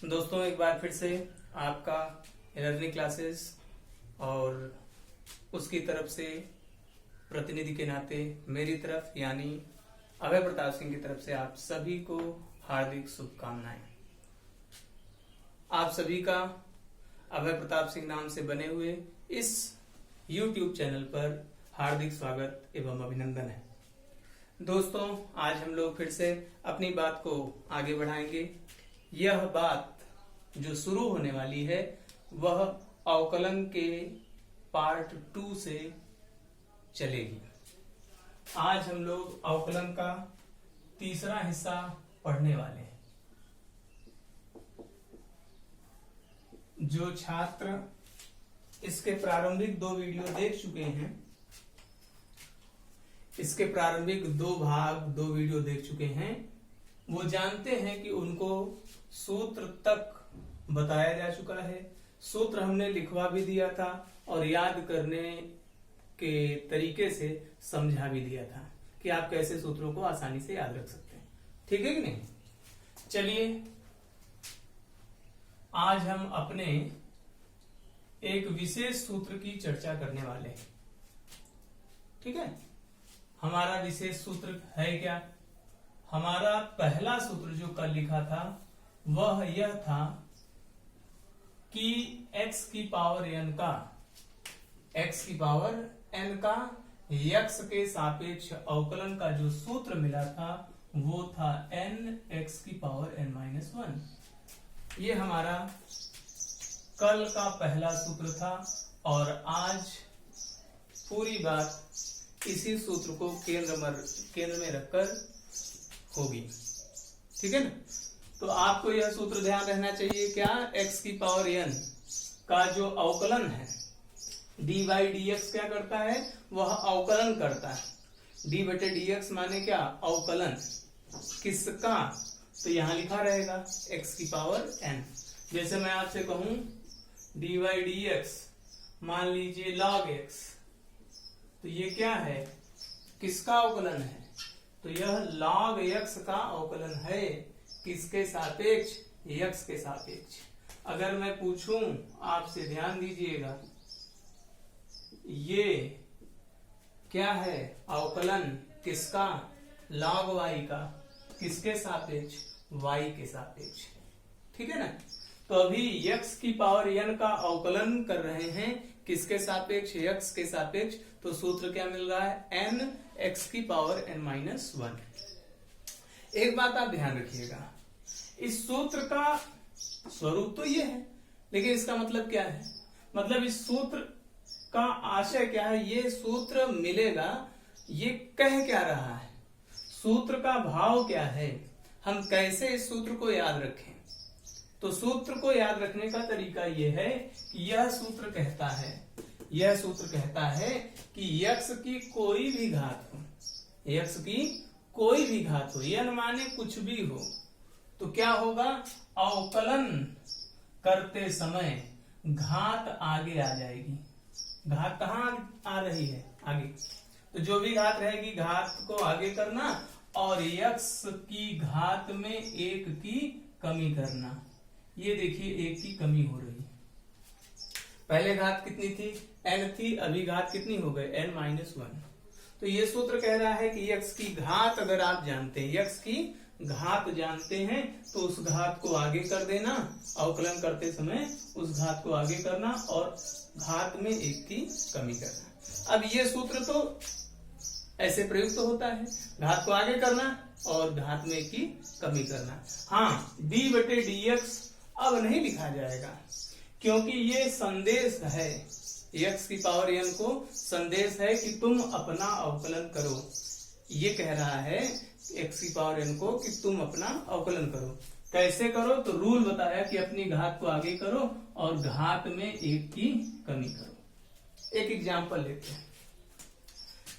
दोस्तों, एक बार फिर से आपका लर्निंग क्लासेस और उसकी तरफ से प्रतिनिधि के नाते मेरी तरफ यानी अभय प्रताप सिंह की तरफ से आप सभी को हार्दिक शुभकामनाएं। आप सभी का अभय प्रताप सिंह नाम से बने हुए इस YouTube चैनल पर हार्दिक स्वागत एवं अभिनंदन है। दोस्तों, आज हम लोग फिर से अपनी बात को आगे बढ़ाएंगे। यह बात जो शुरू होने वाली है वह अवकलन के पार्ट 2 से चलेगी। आज हम लोग अवकलन का तीसरा हिस्सा पढ़ने वाले हैं। जो छात्र इसके प्रारंभिक 2 वीडियो देख चुके हैं, इसके प्रारंभिक 2 वीडियो देख चुके हैं, वो जानते हैं कि उनको सूत्र तक बताया जा चुका है। सूत्र हमने लिखवा भी दिया था और याद करने के तरीके से समझा भी दिया था कि आप कैसे सूत्रों को आसानी से याद रख सकते हैं। ठीक है कि नहीं? चलिए, आज हम अपने एक विशेष सूत्र की चर्चा करने वाले हैं। ठीक है, हमारा विशेष सूत्र है क्या? हमारा पहला सूत्र जो कल लिखा था वह यह था कि x की पावर n का x के सापेक्ष अवकलन का जो सूत्र मिला था वो था n x की पावर n-1। ये हमारा कल का पहला सूत्र था और आज पूरी बात इसी सूत्र को केंद्र में रखकर होगी। ठीक है ना? तो आपको यह सूत्र ध्यान रहना चाहिए क्या? x की पावर n का जो अवकलन है dy dx क्या करता है? वह अवकलन करता है। d बटे dx माने क्या? अवकलन किसका? तो यहां लिखा रहेगा x की पावर n। जैसे मैं आपसे कहूं dy dx, मान लीजिए log x, तो ये क्या है? किसका अवकलन है? तो यह log x का अवकलन है। किसके सापेक्ष? x के सापेक्ष। अगर मैं पूछूं आपसे, ध्यान दीजिएगा, ये क्या है? अवकलन किसका? log y का। किसके सापेक्ष? y के सापेक्ष। ठीक है ना? तो अभी x की पावर n का अवकलन कर रहे हैं किसके सापेक्ष? x के सापेक्ष। तो सूत्र क्या मिल रहा है? n x की पावर n-1। एक बात आप ध्यान रखिएगा, इस सूत्र का स्वरूप तो ये है, लेकिन इसका मतलब क्या है? मतलब इस सूत्र का आशय क्या है? ये सूत्र मिलेगा, ये कह क्या रहा है? सूत्र का भाव क्या है? हम कैसे इस सूत्र को याद रखें? तो सूत्र को याद रखने का तरीका यह है कि यह सूत्र कहता है कि x की कोई भी घात हो, x की कोई भी घात हो, n माने कुछ भी हो, तो क्या होगा? अवकलन करते समय घात आगे आ जाएगी। घात कहाँ आ रही है? आगे। तो जो भी घात रहेगी घात को आगे करना और x की घात में 1 की कमी करना। ये देखिए 1 की कमी हो रही है। पहले घात कितनी थी? n थी, अभी घात कितनी हो गई? n-1। तो ये सूत्र कह रहा है कि x की घात अगर आप जानते हैं, x की घात जानते हैं, तो उस घात को आगे कर देना, अवकलन करते समय उस घात को आगे करना और घात में 1 की कमी करना। अब ये सूत्र तो ऐसे प्रयुक्त होता है, घात को आगे करना और घात में 1 की कमी करना। हाँ, d बटे dx अब नहीं लिखा जाएगा क्योंकि ये संदेश है, x की पावर n को संदेश है कि तुम अपना अवकलन करो। ये कह रहा है x की पावर n को कि तुम अपना अवकलन करो। कैसे करो? तो रूल बताया कि अपनी घात को आगे करो और घात में 1 की कमी करो। एक एग्जाम्पल लेते हैं।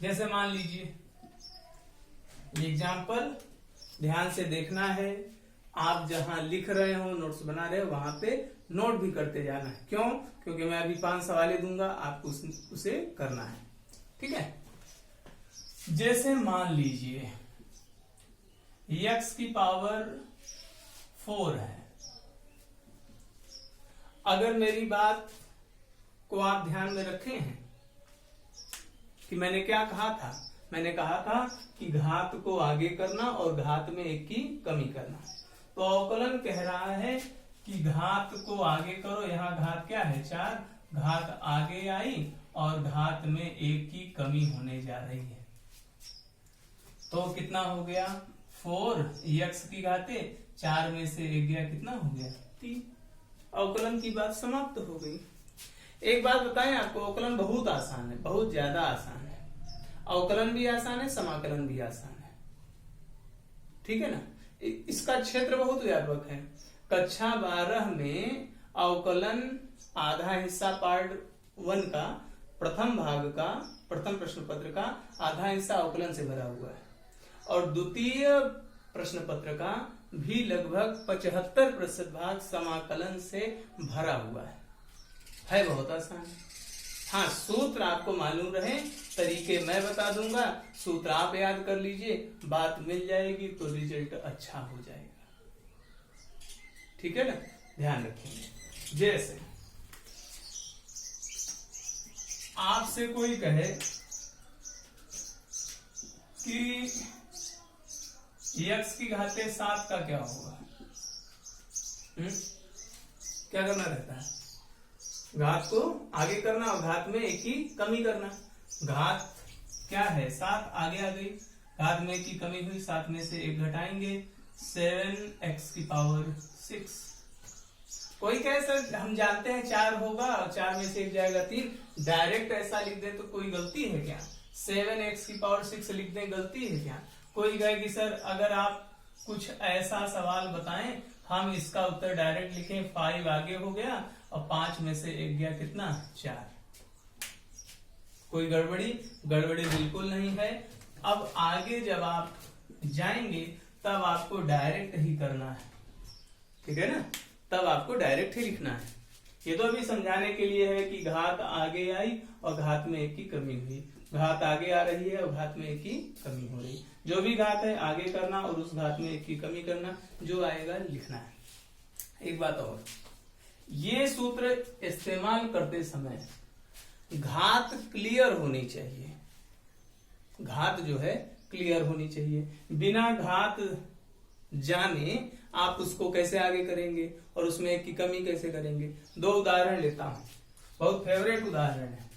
जैसे मान लीजिए, ये एग्जाम्पल ध्यान से देखना है। आप जहां लिख रहे हो, नोट्स बना रहे हो, वहां पे नोट भी करते जाना है। क्यों? क्योंकि मैं अभी 5 सवालें दूंगा, आपको उसे करना है। ठीक है? जैसे मान लीजिए x की पावर 4 है, अगर मेरी बात को आप ध्यान में रखे हैं कि मैंने क्या कहा था, मैंने कहा था कि घात को आगे करना और घात में एक की कमी करना। तो अवकलन कह रहा है कि घात को आगे करो, यहाँ घात क्या है 4, घात आगे आई और घात में एक की कमी होने जा रही है। तो कितना हो गया 4, x की घाते 4 में से 1 गया, कितना हो गया 3। अवकलन की बात समाप्त हो गई। एक बात बताएं आपको, अवकलन बहुत आसान है, बहुत ज्यादा आसान है। अवकलन भी आसान है, समाकलन भी आसान है, ठीक है ना। इसका क्षेत्र बहुत व्यापक है। कक्षा 12 में अवकलन आधा हिस्सा पार्ट 1 का प्रथम भाग का प्रथम प्रश्न पत्र का आधा हिस्सा अवकलन से भरा हुआ है और द्वितीय प्रश्न पत्र का भी लगभग 75% भाग समाकलन से भरा हुआ है बहुत आसान। हाँ, सूत्र आपको मालूम रहे, तरीके मैं बता दूंगा, सूत्र आप याद कर लीजिए, बात मिल जाएगी तो रिजल्ट अच्छा हो जाएगा, ठीक है ना। ध्यान रखेंगे। जैसे आपसे कोई कहे कि x की घाते 7 का क्या होगा, क्या करना रहता है, घात को आगे करना और घात में एक की कमी करना। घात क्या है 7, आगे आ गई, घात में एक की कमी हुई, 7 में से 1 घटाएंगे, 7x की पावर 6। कोई कहे सर हम जानते हैं 4 होगा और 4 में से 1 जाएगा 3, डायरेक्ट ऐसा लिख दे तो कोई गलती है क्या, 7x की पावर 6 लिख दें, गलती है क्या। कोई कहे कि सर अगर आप कुछ ऐसा सवाल बताएं हम इसका उत्तर डायरेक्ट लिखें, 5 आगे हो गया और 5 में से 1 गया, कितना 4। कोई गड़बड़ी बिल्कुल नहीं है। अब आगे जब आप जाएंगे तब आपको डायरेक्ट ही करना है, ठीक है ना, तब आपको डायरेक्ट ही लिखना है। ये तो अभी समझाने के लिए है कि घात आगे आई और घात में 1 की कमी हुई, घात आगे आ रही है और घात में 1 की कमी हो रही। जो भी घात है आगे करना और उस घात में 1 की कमी करना, जो आएगा लिखना है। एक बात और, ये सूत्र इस्तेमाल करते समय घात क्लियर होनी चाहिए, घात जो है क्लियर होनी चाहिए। बिना घात जाने आप उसको कैसे आगे करेंगे और उसमें 1 की कमी कैसे करेंगे। 2 उदाहरण लेता हूं, बहुत फेवरेट उदाहरण है,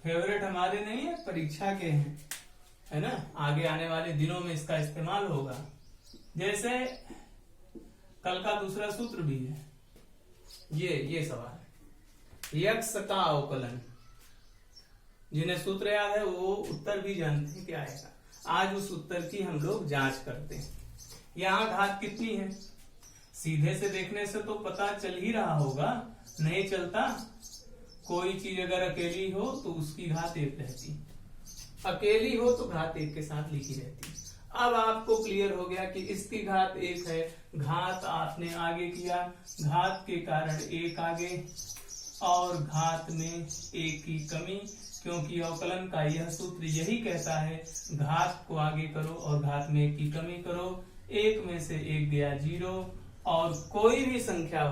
फेवरेट हमारे नहीं है, परीक्षा के हैं, है ना, आगे आने वाले दिनों में इसका इस्तेमाल होगा। जैसे कल का दूसरा सूत्र भी है, ये सवाल x का अवकलन, जिन्हें सूत्र याद है वो उत्तर भी जानते हैं क्या आएगा। आज उस उत्तर की हम लोग जांच करते हैं। यहाँ घात कितनी है, सीधे से देखने से तो पता चल ही रहा होगा, नहीं चलता। कोई चीज अगर अकेली हो तो उसकी घात 1 रहती, अकेली हो तो घात 1 के साथ लिखी रहती। अब आपको क्लियर हो गया कि इसकी घात 1 है, घात आपने आगे किया, घात के कारण 1 आगे और घात में 1 की कमी, क्योंकि अवकलन का यह सूत्र यही कहता है घात को आगे करो और घात में 1 की कमी करो। 1 में से 1 गया 0 और कोई भी संख्या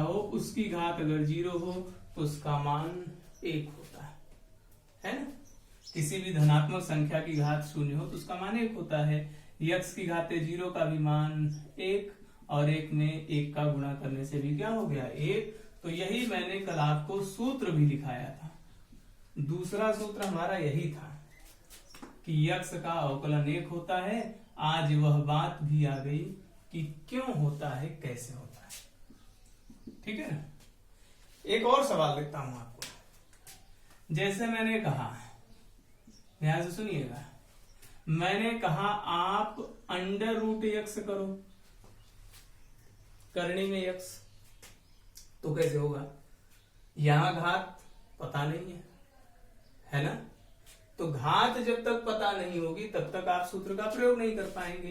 हो उसकी घात अगर 0 हो तो उसका मान 1 होता है ना। किसी भी धनात्मक संख्या की घात 0 हो तो उसका मान 1 होता है। x की घाते 0 का भी मान 1 और 1 में 1 का गुणा करने से भी क्या हो गया 1। तो यही मैंने कल आपको सूत्र भी दिखाया था। दूसरा सूत्र हमारा यही था कि x का अवकलन 1 होता है। आज वह बात भी आ गई कि क्यों होता है, कैसे होता है, ठीक है ना। एक और सवाल देता हूं आपको। जैसे मैंने कहा, ध्यान से सुनिएगा, मैंने कहा आप √x करो, करनी में x, तो कैसे होगा, यहां घात पता नहीं है ना। तो घात जब तक पता नहीं होगी तब तक आप सूत्र का प्रयोग नहीं कर पाएंगे।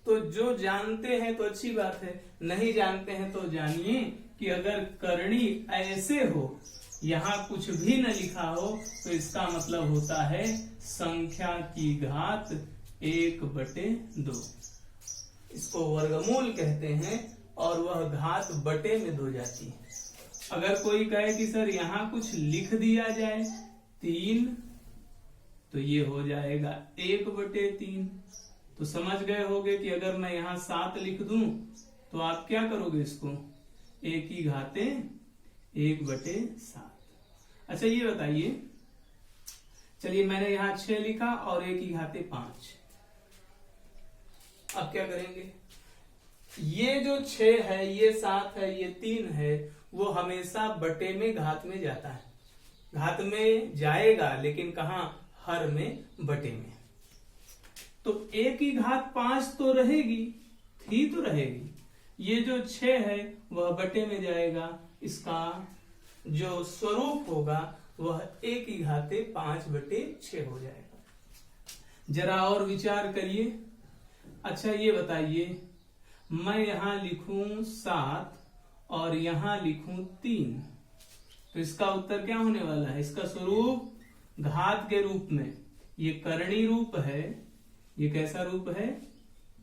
तो जो जानते हैं तो अच्छी बात है, नहीं जानते हैं तो जानिए कि अगर करनी ऐसे हो, यहां कुछ भी न लिखा हो, तो इसका मतलब होता है संख्या की घात 1/2। इसको वर्गमूल कहते हैं, और वह घात बटे में 2 जाती है। अगर कोई कहे कि सर यहाँ कुछ लिख दिया जाए 3, तो ये हो जाएगा 1/3। तो समझ गए होगे कि अगर मैं यहाँ 7 लिख दूं तो आप क्या करोगे, इसको 1/7। अच्छा ये बताइए, चलिए मैंने यहाँ 6 लिखा और 1/5। अब क्या करेंगे, ये जो 6 है, ये 7 है, ये 3 है, वो हमेशा बटे में घात में जाता है। घात में जाएगा लेकिन कहाँ, हर में, बटे में। तो 1/5 तो रहेगी, थी तो रहेगी। ये जो 6 है वह बटे में जाएगा, इसका जो स्वरूप होगा वह 1/5/6 हो जाएगा। जरा और विचार करिए। अच्छा ये बताइए, मैं यहां लिखूं 7 और यहां लिखूं 3, तो इसका उत्तर क्या होने वाला है? इसका स्वरूप घात के रूप में, ये करणी रूप है। ये कैसा रूप है?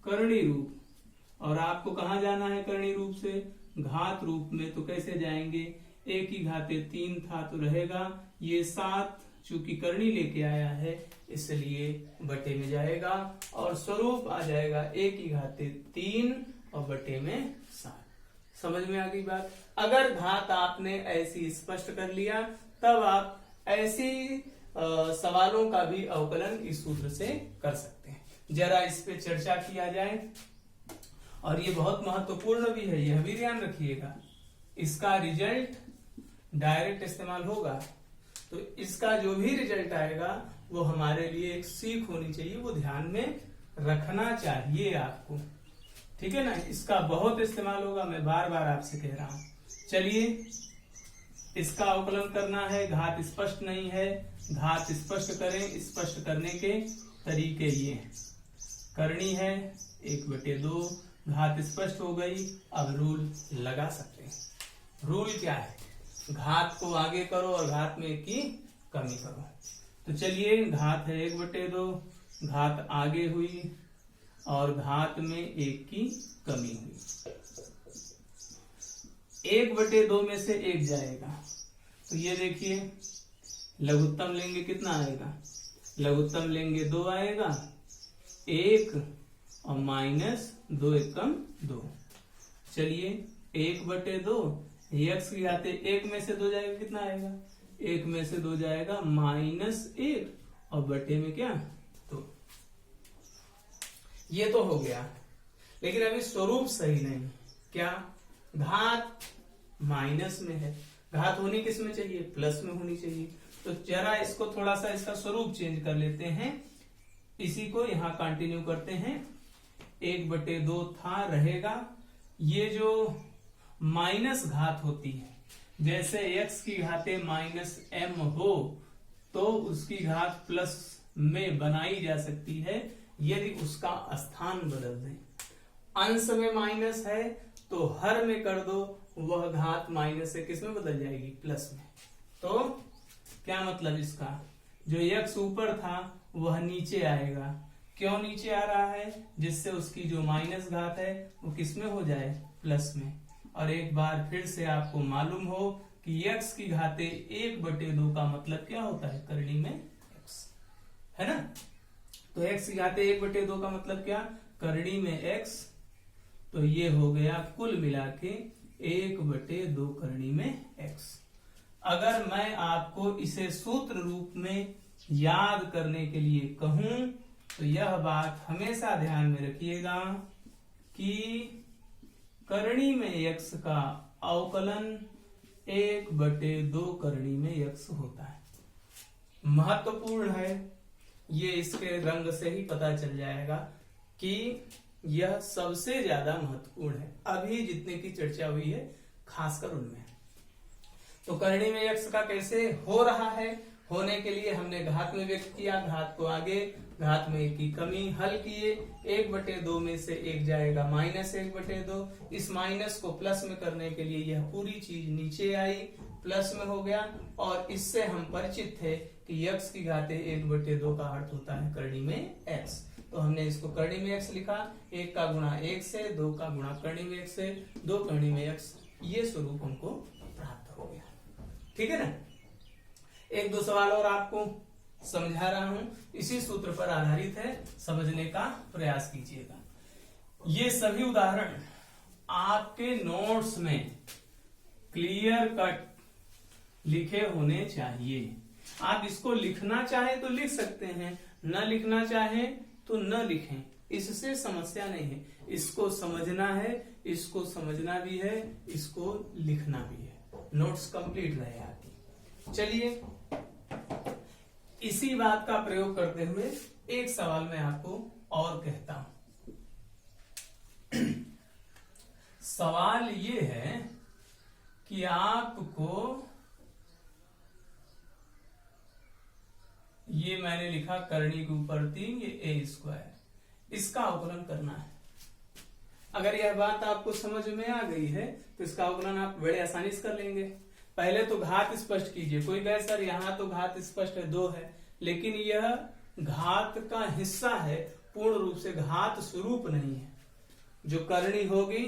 करणी रूप। और आपको कहां जाना है करणी रूप से? घात रूप में। तो कैसे जाएंगे? 1/3 था तो रहेगा, ये 7 चूंकि करणी लेके आया है इसलिए बटे में जाएगा और स्वरूप आ जाएगा 1/3 और बटे में 7। समझ में आ गई बात? अगर घात आपने ऐसी स्पष्ट कर लिया तब आप ऐसी सवालों का भी अवकलन इस सूत्र से कर सकते हैं। जरा इस पे चर्चा किया जाए, और ये बहुत महत्वपूर्ण भी है, यह भी ध्यान रखिएगा। इसका रिजल्ट डायरेक्ट इस्तेमाल होगा, तो इसका जो भी रिजल्ट आएगा वो हमारे लिए एक सीख होनी चाहिए, वो ध्यान में रखना चाहिए आपको। ठीक है ना? इसका बहुत इस्तेमाल होगा, मैं बार बार आपसे कह रहा हूं। चलिए इसका अवकलन करना है। घात स्पष्ट नहीं है, घात स्पष्ट करें। स्पष्ट करने के तरीके ये हैं। करनी है 1/2, घात स्पष्ट हो गई। अब रूल लगा सकते हैं। रूल क्या है? घात को आगे करो और घात में 1 की कमी करो। तो चलिए, घात है 1/2, घात आगे हुई और घात में 1 की कमी हुई। 1/2 में से 1 जाएगा, तो ये देखिए लघुत्तम लेंगे कितना आएगा? लघुत्तम लेंगे 2 आएगा, 1 और -2 एकम 2। चलिए 1/2, x की घात 1 में से 2 जाएगा, कितना आएगा? 1 में से 2 जाएगा -1 और बटे में क्या? 2। ये तो हो गया, लेकिन अभी स्वरूप सही नहीं। क्या? घात माइनस में है, घात होनी किस में चाहिए? प्लस में होनी चाहिए। तो जरा इसको थोड़ा सा इसका स्वरूप चेंज कर लेते हैं, इसी को यहां कंटिन्यू करते हैं। 1/2 था, रहेगा। ये जो माइनस घात होती है, जैसे x की घाते -m हो तो उसकी घात प्लस में बनाई जा सकती है यदि उसका स्थान बदल दें। अंश में माइनस है तो हर में कर दो, वह घात माइनस से किस में बदल जाएगी? प्लस में। तो क्या मतलब इसका? जो x ऊपर था वह नीचे आएगा। क्यों नीचे आ रहा है? जिससे उसकी जो माइनस घात है वो किस में हो जाए? प्लस में। और एक बार फिर से आपको मालूम हो कि x की घाते 1/2 का मतलब क्या होता है? करनी में x, है ना? तो x की घाते 1/2 का मतलब क्या? करनी में x। तो ये हो गया कुल मिला के 1/2 करनी में x। अगर मैं आपको इसे सूत्र रूप में याद करने के लिए कहूं तो यह बात हमेशा ध्यान में रखिएगा कि करनी में x का अवकलन 1/2 करनी में x होता है। महत्वपूर्ण है, ये इसके रंग से ही पता चल जाएगा कि यह सबसे ज्यादा महत्वपूर्ण है अभी जितने की चर्चा हुई है, खासकर उनमें। तो करनी में x का कैसे हो रहा है? होने के लिए हमने घात में व्यक्त किया, घात को आगे, घात में 1 की कमी, हल किए। 1/2 में से 1 जाएगा -1/2। इस माइनस को प्लस में करने के लिए यह पूरी चीज नीचे आई, प्लस में हो गया। और इससे हम परिचित थे कि x की घाते 1/2 का अर्थ होता है करनी में x। तो हमने इसको करनी में x लिखा, 1 का गुणा 1 से, 2 का गुणा करनी में 1 से, 2 करनी में x, ये स्वरूप हमको प्राप्त हो गया। ठीक है ना। एक दो सवाल और आपको समझा रहा हूं, इसी सूत्र पर आधारित है, समझने का प्रयास कीजिएगा। ये सभी उदाहरण आपके नोट्स में क्लियर कट लिखे होने चाहिए। आप इसको लिखना चाहे तो लिख सकते हैं, न लिखना चाहे तो न लिखें, इससे समस्या नहीं है। इसको समझना है, इसको समझना भी है, इसको लिखना भी है, नोट्स कंप्लीट रहे आपकी। चलिए इसी बात का प्रयोग करते हुए एक सवाल मैं आपको और कहता हूं। सवाल ये है कि आपको, ये मैंने लिखा करनी के ऊपर 3, ये a², इसका अवकलन करना है। अगर यह बात आपको समझ में आ गई है तो इसका अवकलन आप बड़े आसानी से कर लेंगे। पहले तो घात स्पष्ट कीजिए। कोई कहे सर यहाँ तो घात स्पष्ट है 2 है, लेकिन यह घात का हिस्सा है, पूर्ण रूप से घात स्वरूप नहीं है। जो करनी होगी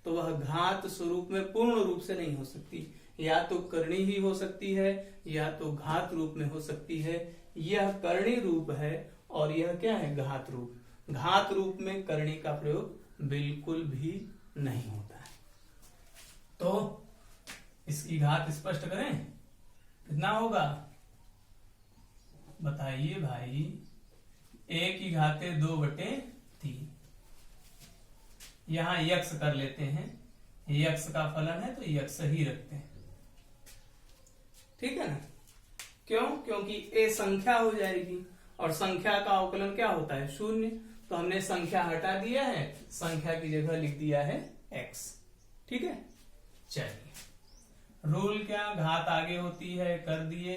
तो वह घात स्वरूप में पूर्ण रूप से नहीं हो सकती, या तो करनी ही हो सकती है या तो घात रूप में हो सकती है। यह करनी रूप है और यह क्या है, घात रूप। घात रूप में करनी का प्रयोग बिल्कुल भी नहीं होता है। तो इसकी घात स्पष्ट करें, कितना होगा बताइए भाई। a की घाते 2/3, यहां यक्स कर लेते हैं, यक्स का फलन है तो यक्स ही रखते हैं। ठीक है ना। क्यों? क्योंकि a संख्या हो जाएगी और संख्या का अवकलन क्या होता है, 0। तो हमने संख्या हटा दिया है, संख्या की जगह लिख दिया है x। ठीक है। चलिए रूल क्या, घात आगे होती है, कर दिए।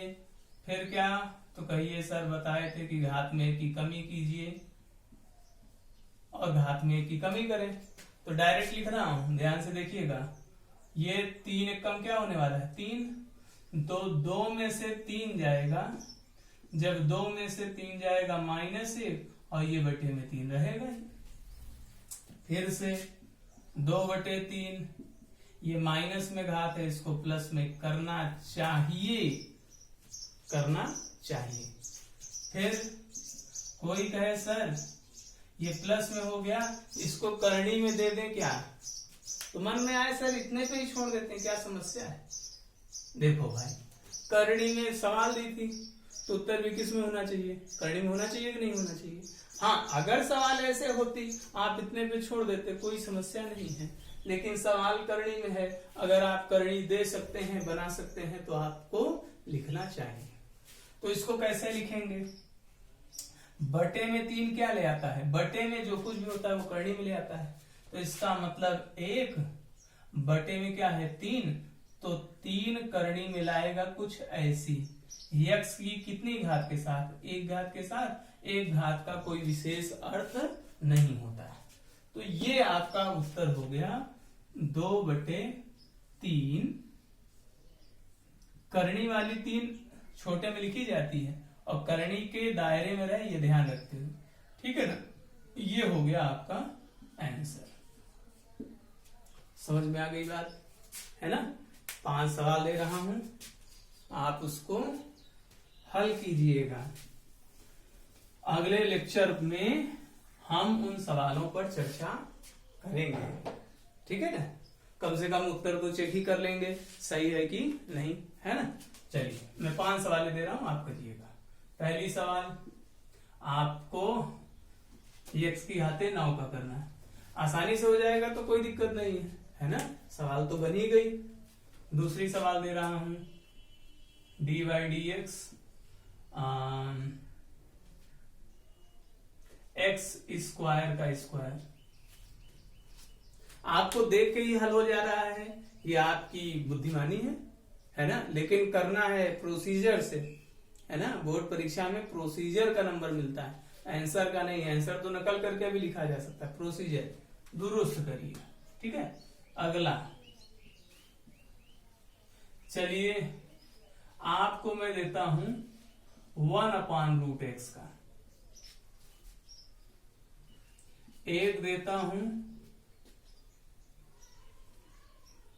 फिर क्या, तो कहिए सर बताए थे कि घात में की कमी कीजिए और घात में की कमी करें। तो डायरेक्ट लिख रहा हूं, ध्यान से देखिएगा। ये 3 एक कम क्या होने वाला है, 3। तो 2 में से 3 जाएगा, जब 2 में से 3 जाएगा -1 और ये बटे में 3 रहेगा ही। फिर से 2/3, ये माइनस में घात है, इसको प्लस में करना चाहिए, करना चाहिए। फिर कोई कहे सर ये प्लस में हो गया, इसको करनी में दे दें क्या, तो मन में आए सर इतने पे ही छोड़ देते हैं, क्या समस्या है। देखो भाई, करनी में सवाल दी थी तो उत्तर भी किस में होना चाहिए, करनी में होना चाहिए कि नहीं होना चाहिए। हाँ, अगर सवाल ऐसे होती आप इतने पे छोड़ देते, कोई समस्या नहीं है, लेकिन सवाल करनी में है। अगर आप करनी दे सकते हैं, बना सकते हैं, तो आपको लिखना चाहिए। तो इसको कैसे लिखेंगे, बटे में 3 क्या ले आता है, बटे में जो कुछ भी होता है वो करनी में ले आता है। तो इसका मतलब 1 बटे में क्या है 3, तो 3 करनी में लाएगा कुछ ऐसी, यक्स की कितनी घात के साथ, 1 घात के साथ। 1 घात का कोई विशेष अर्थ नहीं होता है। तो ये आपका उत्तर हो गया 2/3। करनी वाली 3 छोटे में लिखी जाती है और करनी के दायरे में रहे, ये ध्यान रखते हुए। ठीक है ना। ये हो गया आपका आंसर। समझ में आ गई बात है ना। 5 सवाल दे रहा हूं, आप उसको हल कीजिएगा। अगले लेक्चर में हम उन सवालों पर चर्चा करेंगे। ठीक है ना। कम से कम उत्तर तो चेक ही कर लेंगे सही है कि नहीं, है ना। चलिए मैं 5 सवाल दे रहा हूं, आप करिएगा। पहली सवाल, आपको x की घाते 9 का करना है। आसानी से हो जाएगा तो कोई दिक्कत नहीं है ना, सवाल तो बन ही गई। दूसरी सवाल दे रहा हूं, d/dx x² का स्क्वायर। आपको देख के ही हल हो जा रहा है, ये आपकी बुद्धिमानी है ना। लेकिन करना है प्रोसीजर से, है ना। बोर्ड परीक्षा में प्रोसीजर का नंबर मिलता है, आंसर का नहीं। आंसर तो नकल करके भी लिखा जा सकता है, प्रोसीजर दुरुस्त करिए। ठीक है। अगला, चलिए आपको मैं देता हूं 1/√x का। 1 देता हूं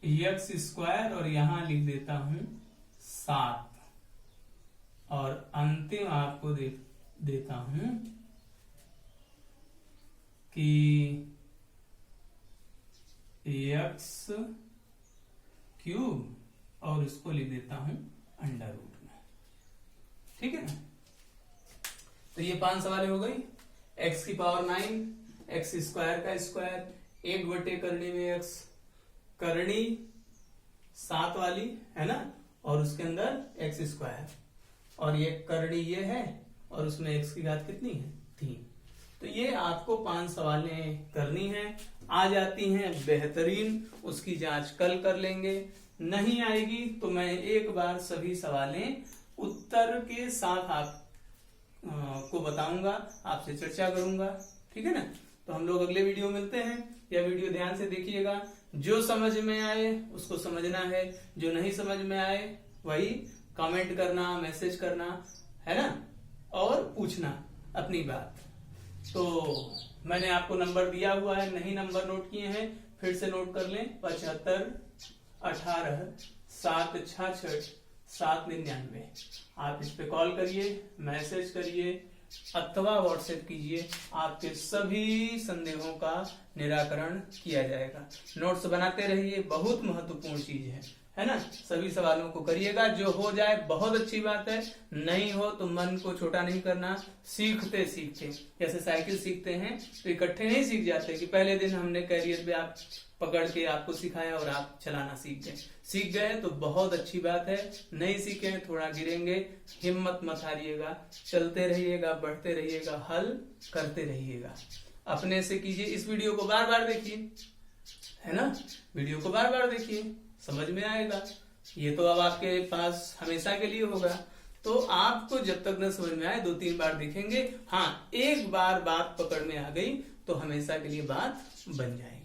x स्क्वायर और यहां लिख देता हूं 7 और अंतिम आपको देता हूं कि x क्यूब और इसको लिख देता हूं अंडर रूट में। ठीक है ना। तो ये 5 सवाल हो गई। x की पावर 9, x स्क्वायर का स्क्वायर, 1 बटे करनी में x, करनी 7 वाली है ना, और उसके अंदर x स्क्वायर, और ये करनी ये है और उसमें x की घात कितनी है 3। तो ये आपको 5 सवालें करनी है। आ जाती हैं बेहतरीन, उसकी जांच कल कर लेंगे। नहीं आएगी तो मैं एक बार सभी सवालें उत्तर के साथ आप को बताऊंगा, आपसे चर्चा करूंगा। ठीक है ना। तो हम लोग अगले वीडियो मिलते हैं। यह वीडियो ध्यान से देखिएगा। जो समझ में आए उसको समझना है, जो नहीं समझ में आए वही कमेंट करना, मैसेज करना है ना, और पूछना अपनी बात। तो मैंने आपको नंबर दिया हुआ है, नहीं नंबर नोट किए हैं फिर से नोट कर लें। 75 18 766 799। आप इस पे कॉल करिए, मैसेज करिए अथवा व्हाट्सएप कीजिए। आपके सभी संदेहों का निराकरण किया जाएगा। नोट्स बनाते रहिए, बहुत महत्वपूर्ण चीज है ना। सभी सवालों को करिएगा। जो हो जाए बहुत अच्छी बात है, नहीं हो तो मन को छोटा नहीं करना। सीखते सीखते, जैसे साइकिल सीखते हैं तो इकट्ठे नहीं सीख जाते कि पहले दिन हमने कैरियर पे आप पकड़ के आपको सिखाया और आप चलाना सीख गए तो बहुत अच्छी बात है। नहीं सीखे थोड़ा गिरेंगे, हिम्मत मत हारिएगा, चलते रहिएगा, बढ़ते रहिएगा, हल करते रहिएगा। अपने से कीजिए। इस वीडियो को बार बार देखिए, है ना, वीडियो को बार बार देखिए, समझ में आएगा। ये तो अब आपके पास हमेशा के लिए होगा। तो आपको जब तक न समझ में आए 2-3 बार देखेंगे। हाँ, एक बार बात पकड़ में आ गई तो हमेशा के लिए बात बन जाएगी।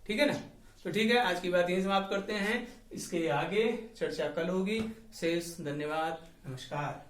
ठीक है ना। तो ठीक है, आज की बात यहीं समाप्त करते हैं। इसके आगे चर्चा कल होगी। शेष धन्यवाद, नमस्कार।